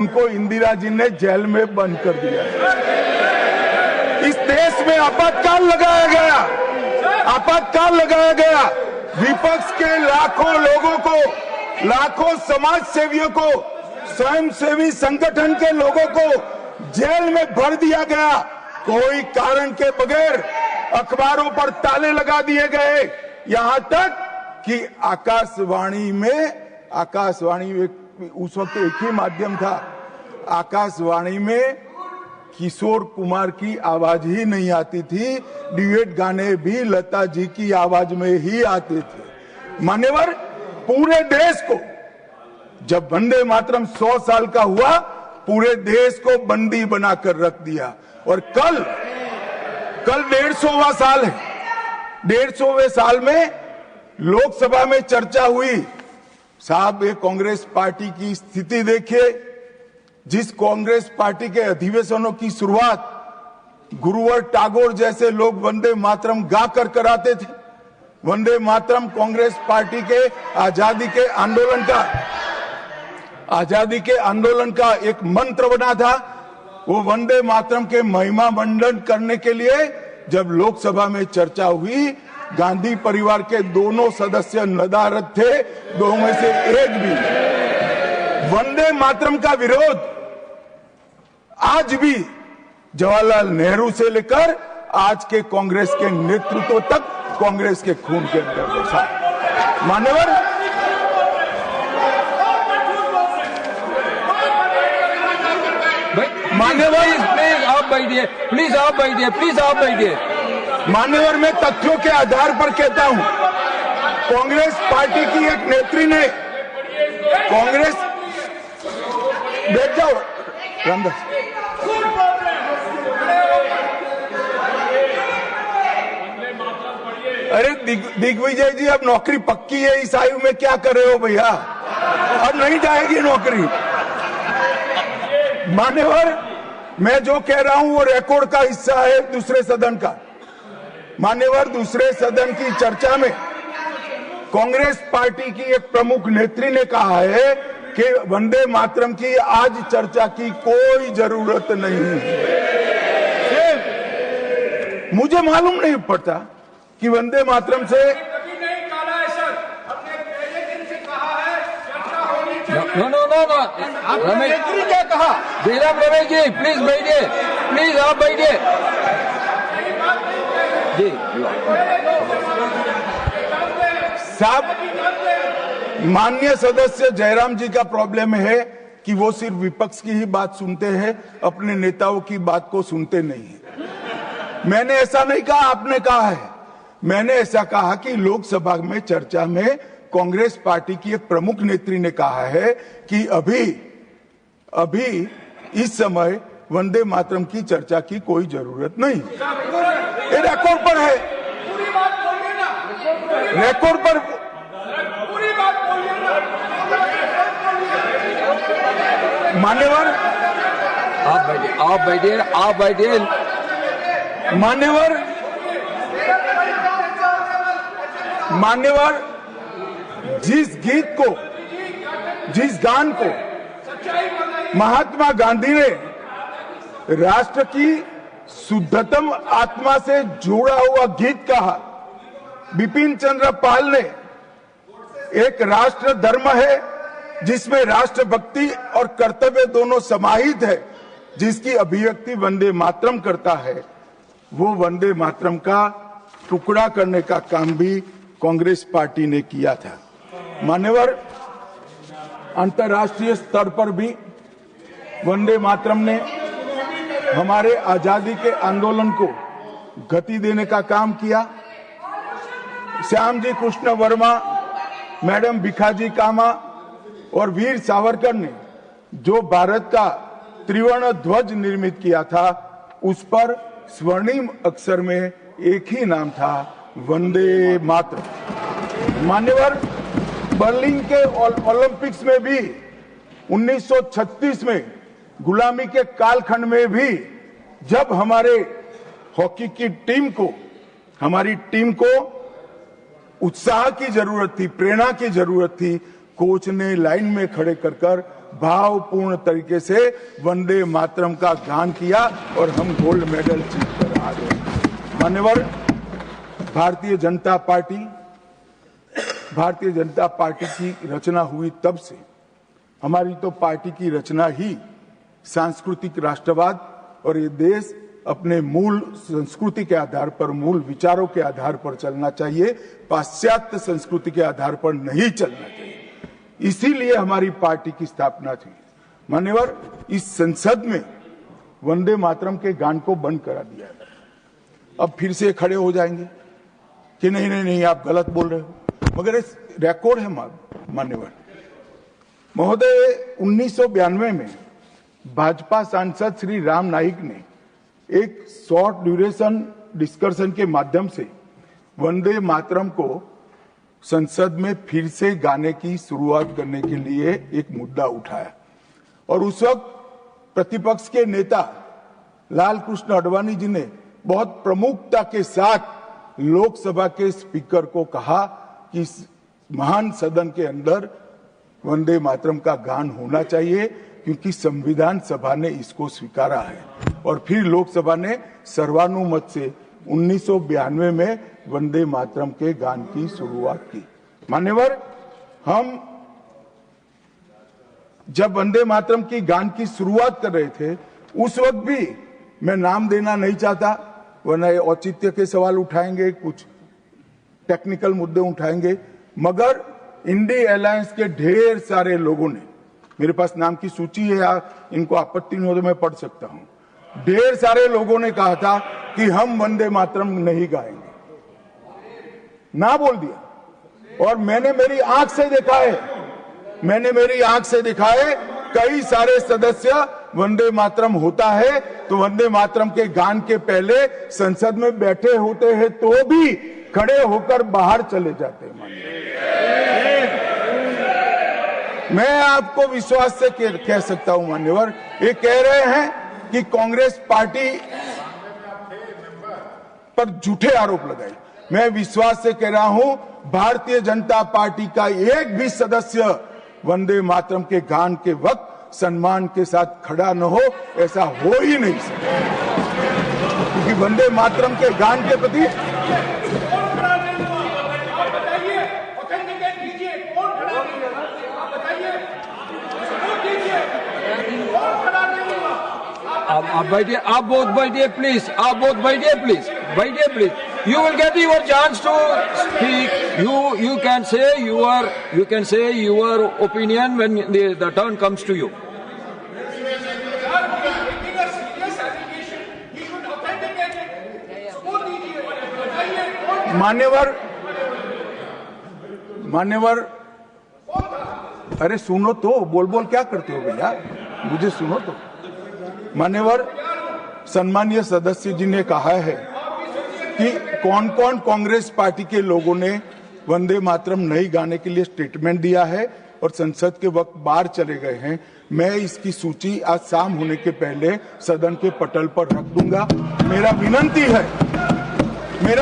उनको इंदिरा जी ने जेल में बंद कर दिया। इस देश में आपातकाल लगाया गया। विपक्ष के लाखों लोगों को, लाखों समाज सेवियों को, स्वयंसेवी संगठन के लोगों को जेल में भर दिया गया। कोई कारण के बगैर अखबारों पर ताले लगा दिए गए। यहां तक कि आकाशवाणी में उस वक्त एक ही माध्यम था, आकाशवाणी में किशोर कुमार की आवाज ही नहीं आती थी। ड्यूएट गाने भी लता जी की आवाज में ही आते थे। मान्यवर, पूरे देश को जब वंदे मातरम 100 साल का हुआ, पूरे देश को बंदी बनाकर रख दिया। और कल 150वां साल है। 150वें साल में लोकसभा में चर्चा हुई। साहब, ये कांग्रेस पार्टी की स्थिति देखिए। जिस कांग्रेस पार्टी के अधिवेशनों की शुरुआत गुरुवर टागोर जैसे लोग वंदे मातरम गा कर कराते थे। वंदे मातरम कांग्रेस पार्टी के आजादी के आंदोलन का एक मंत्र बना था। वो वंदे मातरम के महिमा मंडन करने के लिए जब लोकसभा में चर्चा हुई, गांधी परिवार के दोनों सदस्य नदारद थे, दो में से एक भी। वंदे मातरम का विरोध आज भी जवाहरलाल नेहरू से लेकर आज के कांग्रेस के नेतृत्व तक कांग्रेस के खून के अंदर बसा। मान्यवर, प्लीज आप बैठिए। मान्यवर, मैं तथ्यों के आधार पर कहता हूं। कांग्रेस पार्टी की एक नेत्री ने बैठ जाओ रामदास। अरे दिग्विजय जी, अब नौकरी पक्की है। इस आयु में क्या कर रहे हो भैया? अब नहीं जाएगी नौकरी। मान्यवर, मैं जो कह रहा हूं वो रिकॉर्ड का हिस्सा है दूसरे सदन का। मान्यवर, दूसरे सदन की चर्चा में कांग्रेस पार्टी की एक प्रमुख नेत्री ने कहा है कि वंदे मातरम की आज चर्चा की कोई जरूरत नहीं है। मुझे मालूम नहीं पड़ता कि वंदे मातरम से नेत्री क्या कहा? जयराम रमेश जी, प्लीज बैठिए। प्लीज आप बैठिए जी। साहब, माननीय सदस्य जयराम जी का प्रॉब्लम है कि वो सिर्फ विपक्ष की ही बात सुनते हैं, अपने नेताओं की बात को सुनते नहीं है। मैंने ऐसा नहीं कहा, आपने कहा है। मैंने ऐसा कहा कि लोकसभा में चर्चा में कांग्रेस पार्टी की एक प्रमुख नेत्री ने कहा है कि अभी इस समय वंदे मातरम की चर्चा की कोई जरूरत नहीं। ये रिकॉर्ड पर है, रिकॉर्ड पर। मान्यवर, आप बैठिए। मान्यवर, जिस गान को महात्मा गांधी ने राष्ट्र की शुद्धतम आत्मा से जुड़ा हुआ गीत कहा, बिपिन चंद्र पाल ने एक राष्ट्र धर्म है जिसमें राष्ट्रभक्ति और कर्तव्य दोनों समाहित है, जिसकी अभिव्यक्ति वंदे मातरम करता है, वो वंदे मातरम का टुकड़ा करने का काम भी कांग्रेस पार्टी ने किया था। मान्यवर, अंतर्राष्ट्रीय स्तर पर भी वंदे मातरम ने हमारे आजादी के आंदोलन को गति देने का काम किया। श्याम जी कृष्ण वर्मा, मैडम भिखाजी कामा और वीर सावरकर ने जो भारत का त्रिवर्ण ध्वज निर्मित किया था, उस पर स्वर्णिम अक्षर में एक ही नाम था, वंदे मातरम। मान्यवर, बर्लिन के ओलंपिक्स में भी 1936 में गुलामी के कालखंड में भी जब हमारे हॉकी की हमारी टीम को उत्साह की जरूरत थी, प्रेरणा की जरूरत थी, कोच ने लाइन में खड़े कर भावपूर्ण तरीके से वंदे मातरम का गान किया और हम गोल्ड मेडल जीत कर आ गए। मान्यवर, भारतीय जनता पार्टी की रचना हुई तब से हमारी तो पार्टी की रचना ही सांस्कृतिक राष्ट्रवाद और ये देश अपने मूल संस्कृति के आधार पर, मूल विचारों के आधार पर चलना चाहिए, पाश्चात्य संस्कृति के आधार पर नहीं चलना चाहिए। इसीलिए हमारी पार्टी की स्थापना थी। मान्यवर, इस संसद में वंदे मातरम के गान को बंद करा दिया है। अब फिर से खड़े हो जाएंगे कि नहीं नहीं नहीं आप गलत बोल रहे हो, मगर इस रिकॉर्ड है मान्यवर महोदय। 1992 में भाजपा सांसद श्री राम नाईक ने एक शॉर्ट ड्यूरेशन डिस्कशन के माध्यम से वंदे मातरम को संसद में फिर से गाने की शुरुआत करने के लिए एक मुद्दा उठाया और उस वक्त प्रतिपक्ष के नेता लाल कृष्ण आडवाणी जी ने बहुत प्रमुखता के साथ लोकसभा के स्पीकर को कहा कि इस महान सदन के अंदर वंदे मातरम का गान होना चाहिए, क्योंकि संविधान सभा ने इसको स्वीकारा है। और फिर लोकसभा ने सर्वानुमत से 1992 में वंदे मातरम के गान की शुरुआत की। मान्यवर, हम जब वंदे मातरम की गान की शुरुआत कर रहे थे उस वक्त भी, मैं नाम देना नहीं चाहता वरना औचित्य के सवाल उठाएंगे, कुछ टेक्निकल मुद्दे उठाएंगे, मगर इंडी अलायंस के ढेर सारे लोगों ने, मेरे पास नाम की सूची है, इनको आपत्ति नहीं हो तो मैं पढ़ सकता हूं, ढेर सारे लोगों ने कहा था कि हम वंदे मातरम नहीं गाएंगे, ना बोल दिया। और मैंने मेरी आंख से देखा है, कई सारे सदस्य वंदे मातरम होता है तो वंदे मातरम के गान के पहले संसद में बैठे होते हैं तो भी खड़े होकर बाहर चले जाते हैं। मैं आपको विश्वास से कह सकता हूं मान्यवर, ये कह रहे हैं कि कांग्रेस पार्टी पर झूठे आरोप लगाए। मैं विश्वास से कह रहा हूं, भारतीय जनता पार्टी का एक भी सदस्य वंदे मातरम के गान के वक्त सम्मान के साथ खड़ा न हो, ऐसा हो ही नहीं सकता, क्योंकि वंदे मातरम के गान के प्रति आप बैठिए, आप बोथ बैठिए प्लीज, आप बोथ बैठिए प्लीज, बैठिए please. You will get your chance to speak. You can say your opinion when the turn comes to you. मान्यवर, अरे सुनो तो, बोल क्या करते हो भैया, मुझे सुनो तो। मान्यवर, सम्मानीय सदस्य जी ने कहा है कि कौन कौन कांग्रेस पार्टी के लोगों ने वंदे मातरम नहीं गाने के लिए स्टेटमेंट दिया है और संसद के वक्त बाहर चले गए हैं। मैं इसकी सूची आज शाम होने के पहले सदन के पटल पर रख दूंगा। मेरा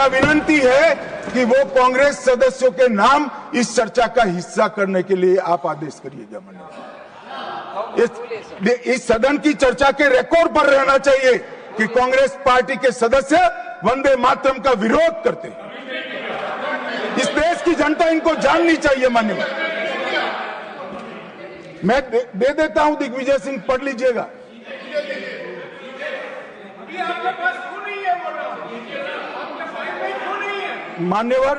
विनंती है कि वो कांग्रेस सदस्यों के नाम इस चर्चा का हिस्सा करने के लिए आप आदेश करिएगा। इस सदन की चर्चा के रिकॉर्ड पर रहना चाहिए कि कांग्रेस पार्टी के सदस्य वंदे मातरम का विरोध करते हैं। इस देश की जनता इनको जाननी चाहिए। मान्यवर, मैं दे देता हूं, दिग्विजय सिंह पढ़ लीजिएगा। मान्यवर,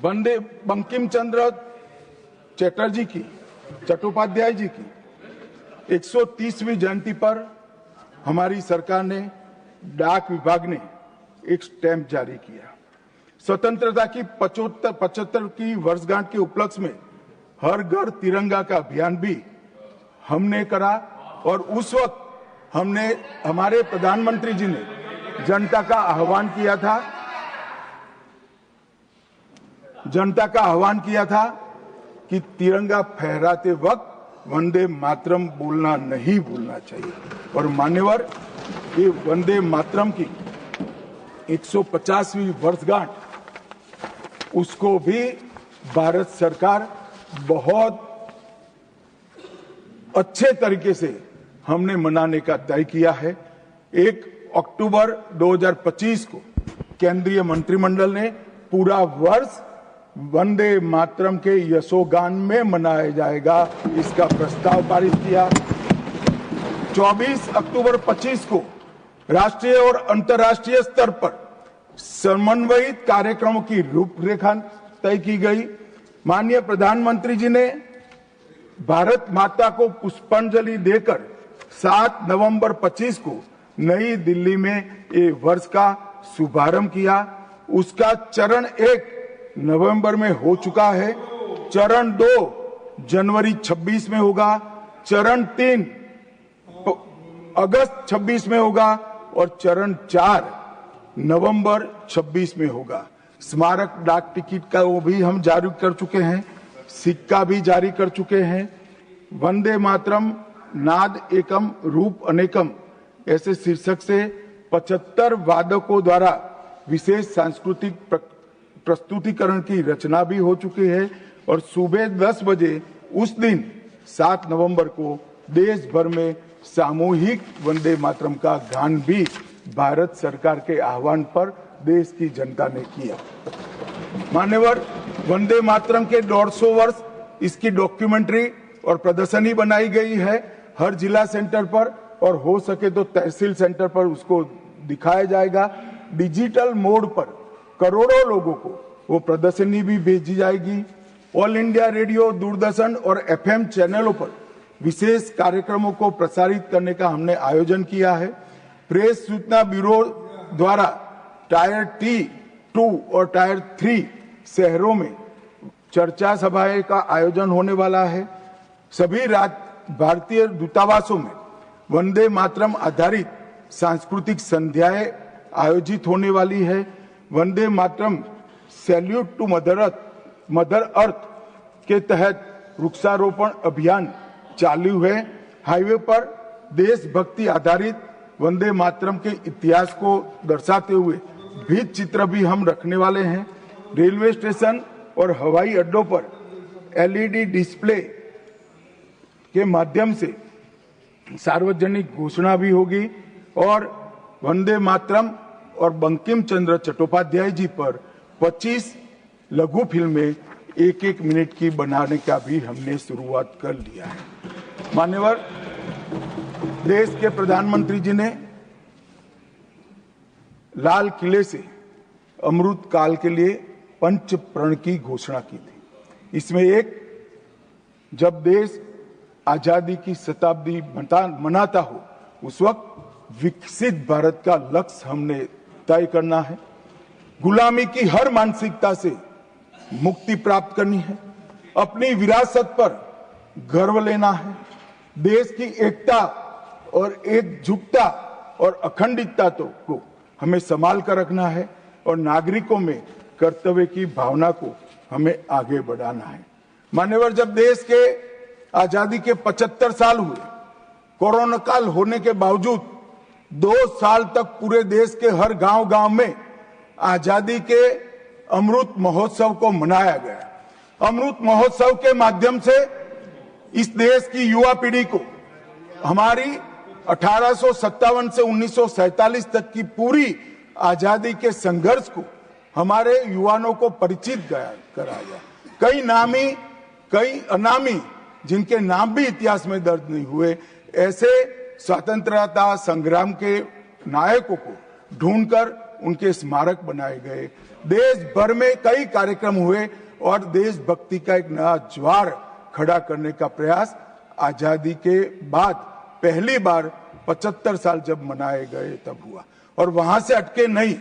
वंदे बंकिम चंद्र चट्टोपाध्याय जी की 130वीं जयंती पर हमारी सरकार ने, डाक विभाग ने एक स्टैंप जारी किया। स्वतंत्रता की 75 की वर्षगांठ के उपलक्ष्य में हर घर तिरंगा का अभियान भी हमने करा और उस वक्त हमारे प्रधानमंत्री जी ने जनता का आह्वान किया था कि तिरंगा फहराते वक्त वंदे मातरम बोलना नहीं भूलना चाहिए। और मान्यवर, ये वंदे मातरम की 150वीं वर्षगांठ उसको भी भारत सरकार बहुत अच्छे तरीके से हमने मनाने का तय किया है। 1 अक्टूबर 2025 को केंद्रीय मंत्रिमंडल ने पूरा वर्ष वंदे मातरम के यशोगान में मनाया जाएगा, इसका प्रस्ताव पारित किया। 24 अक्टूबर 25 को राष्ट्रीय और अंतर्राष्ट्रीय स्तर पर समन्वयित कार्यक्रमों की रूपरेखा तय की गई। माननीय प्रधानमंत्री जी ने भारत माता को पुष्पांजलि देकर 7 नवंबर 25 को नई दिल्ली में ये वर्ष का शुभारंभ किया। उसका चरण 1 नवंबर में हो चुका है, चरण 2 जनवरी 26 में होगा, चरण 3 अगस्त 26 में होगा और चरण 4 नवंबर 26 में होगा। स्मारक डाक टिकट का वो भी हम जारी कर चुके हैं, सिक्का भी जारी कर चुके हैं। वंदे मातरम नाद एकम रूप अनेकम ऐसे शीर्षक से 75 वादकों द्वारा विशेष सांस्कृतिक प्रस्तुतिकरण की रचना भी हो चुकी है और सुबह 10 बजे उस दिन 7 नवंबर को देश भर में सामूहिक वंदे मातरम का गान भी भारत सरकार के आह्वान पर देश की जनता ने किया। मान्यवर, वंदे मातरम के 150 वर्ष इसकी डॉक्यूमेंट्री और प्रदर्शनी बनाई गई है हर जिला सेंटर पर, और हो सके तो तहसील सेंटर पर उसको दिखाया जाएगा। डिजिटल मोड पर करोड़ों लोगों को वो प्रदर्शनी भी भेजी जाएगी। ऑल इंडिया रेडियो, दूरदर्शन और FM चैनलों पर विशेष कार्यक्रमों को प्रसारित करने का हमने आयोजन किया है। प्रेस सूचना ब्यूरो द्वारा टायर T2 और टायर 3 शहरों में चर्चा सभाएं का आयोजन होने वाला है। सभी भारतीय दूतावासों में वंदे मातरम आधारित सांस्कृतिक संध्याएं आयोजित होने वाली है। Vande Mataram salute to mother earth के तहत वृक्षारोपण अभियान चालू है। हाईवे पर देशभक्ति आधारित वंदे मातरम के इतिहास को दर्शाते हुए भित्ति चित्र भी हम रखने वाले हैं। रेलवे स्टेशन और हवाई अड्डों पर LED डिस्प्ले के माध्यम से सार्वजनिक घोषणा भी होगी और वंदे मातरम और बंकिम चंद्र चट्टोपाध्याय जी पर 25 लघु फिल्में 1-1 मिनट की बनाने का भी हमने शुरुआत कर लिया है। मान्यवर, देश के प्रधानमंत्री जी ने लाल किले से अमृत काल के लिए पंच प्रण की घोषणा की थी। इसमें एक, जब देश आजादी की शताब्दी मनाता हो उस वक्त विकसित भारत का लक्ष्य हमने तय करना है। गुलामी की हर मानसिकता से मुक्ति प्राप्त करनी है। अपनी विरासत पर गर्व लेना है। देश की एकता और एकजुटता और अखंडितता को हमें संभाल कर रखना है और नागरिकों में कर्तव्य की भावना को हमें आगे बढ़ाना है। मान्यवर, जब देश के आजादी के 75 साल हुए, कोरोना काल होने के बावजूद 2 साल तक पूरे देश के हर गांव में आजादी के अमृत महोत्सव को मनाया गया। अमृत महोत्सव के माध्यम से इस देश की युवा पीढ़ी को हमारी 1857 से 1947 तक की पूरी आजादी के संघर्ष को हमारे युवाओं को परिचित कराया। कई नामी, कई अनामी, जिनके नाम भी इतिहास में दर्ज नहीं हुए, ऐसे स्वतंत्रता संग्राम के नायकों को ढूंढकर उनके स्मारक बनाए गए। देश भर में कई कार्यक्रम हुए और देशभक्ति का एक नया ज्वार खड़ा करने का प्रयास आजादी के बाद पहली बार 75 साल जब मनाए गए तब हुआ। और वहां से अटके नहीं,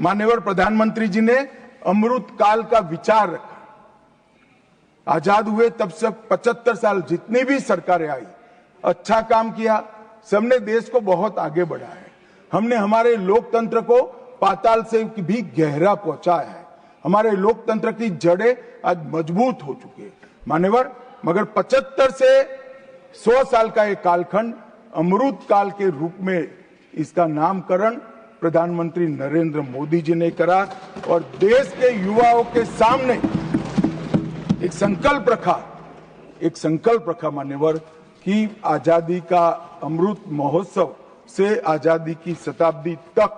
माननीय प्रधानमंत्री जी ने अमृत काल का विचार रखा। आजाद हुए तब से 75 साल जितनी भी सरकारें आई, अच्छा काम किया, सबने देश को बहुत आगे बढ़ाया है। हमने हमारे लोकतंत्र को पाताल से भी गहरा पहुंचाया है। हमारे लोकतंत्र की जड़ें आज मजबूत हो चुकी है मान्यवर। मगर 75 से 100 साल का एक कालखंड अमृत काल के रूप में इसका नामकरण प्रधानमंत्री नरेंद्र मोदी जी ने करा और देश के युवाओं के सामने एक संकल्प रखा मान्यवर कि आजादी का अमृत महोत्सव से आजादी की शताब्दी तक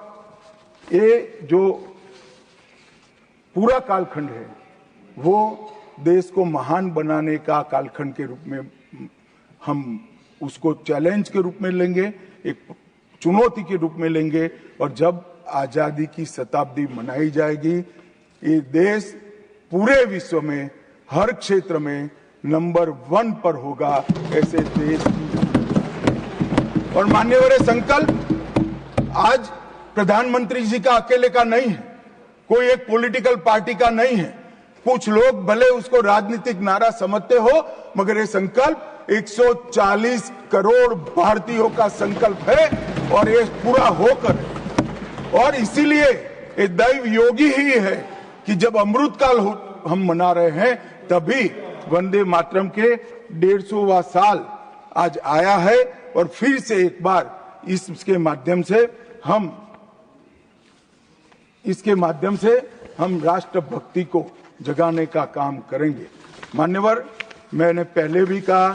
ये जो पूरा कालखंड है वो देश को महान बनाने का कालखंड के रूप में हम उसको चैलेंज के रूप में लेंगे, एक चुनौती के रूप में लेंगे। और जब आजादी की शताब्दी मनाई जाएगी, ये देश पूरे विश्व में हर क्षेत्र में नंबर 1 पर होगा। ऐसे देश की और मान्यवर संकल्प आज प्रधानमंत्री जी का अकेले का नहीं है, कोई एक पॉलिटिकल पार्टी का नहीं है। कुछ लोग भले उसको राजनीतिक नारा समझते हो, मगर ये संकल्प 140 करोड़ भारतीयों का संकल्प है और ये पूरा होकर और इसीलिए ये दैव योगी ही है कि जब अमृत काल हम मना रहे हैं तभी वंदे मातरम के 150वां साल आज आया है और फिर से एक बार इसके माध्यम से हम राष्ट्रभक्ति को जगाने का काम करेंगे। मान्यवर, मैंने पहले भी कहा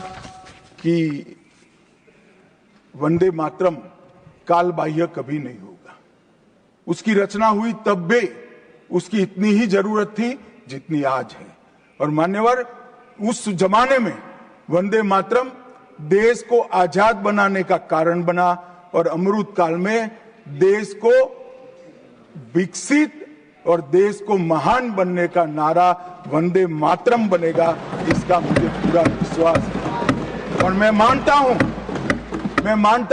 कि वंदे मातरम काल बाह्य कभी नहीं होगा। उसकी रचना हुई तब भी उसकी इतनी ही जरूरत थी जितनी आज है। और मान्यवर, उस जमाने में वंदे मातरम देश को आजाद बनाने का कारण बना और अमृत काल में देश को विकसित और देश को महान बनने का नारा वंदे मातरम बनेगा, इसका मुझे पूरा विश्वास है। और मैं मानता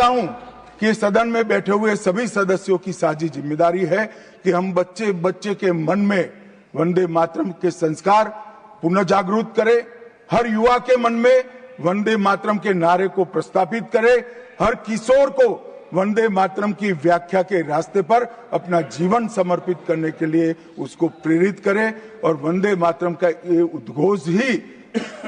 हूं कि सदन में बैठे हुए सभी सदस्यों की साझी जिम्मेदारी है कि हम बच्चे के मन में वंदे मातरम के संस्कार पुनः जागृत करें, हर युवा के मन में वंदे मातरम के नारे को प्रस्तापित करें, हर किशोर को वंदे मातरम की व्याख्या के रास्ते पर अपना जीवन समर्पित करने के लिए उसको प्रेरित करें। और वंदे मातरम का ये उद्घोष ही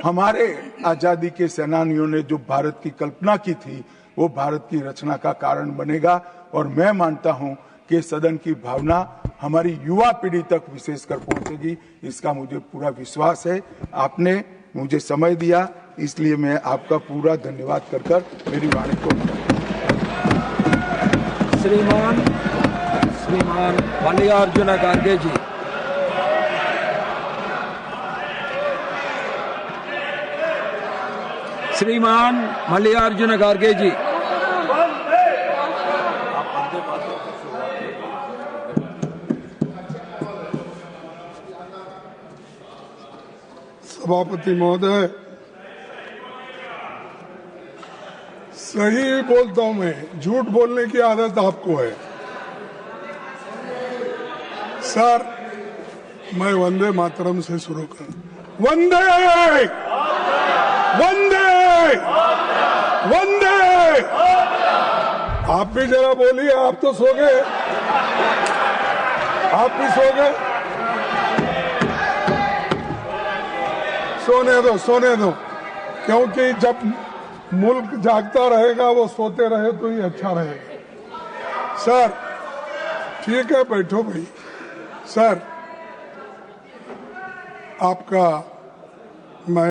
हमारे आजादी के सेनानियों ने जो भारत की कल्पना की थी वो भारत की रचना का कारण बनेगा। और मैं मानता हूं कि सदन की भावना हमारी युवा पीढ़ी तक विशेषकर पहुंचेगी, इसका मुझे पूरा विश्वास है। आपने मुझे समय दिया, इसलिए मैं आपका पूरा धन्यवाद कर मेरी वाणी को श्रीमान मल्लिकार्जुन खड़गे जी। श्रीमान मल्लिकार्जुन खड़गे जी। सभापति महोदय, सही बोलता हूं मैं, झूठ बोलने की आदत आपको है। सर, मैं वंदे मातरम से शुरू कर। वंदे वंदे वंदे। आप भी जरा बोलिए, आप तो सो गए, आप भी सो गए। सोने दो, क्योंकि जब मुल्क जागता रहेगा वो सोते रहे तो ही अच्छा रहेगा। सर ठीक है, बैठो भाई। सर, आपका मैं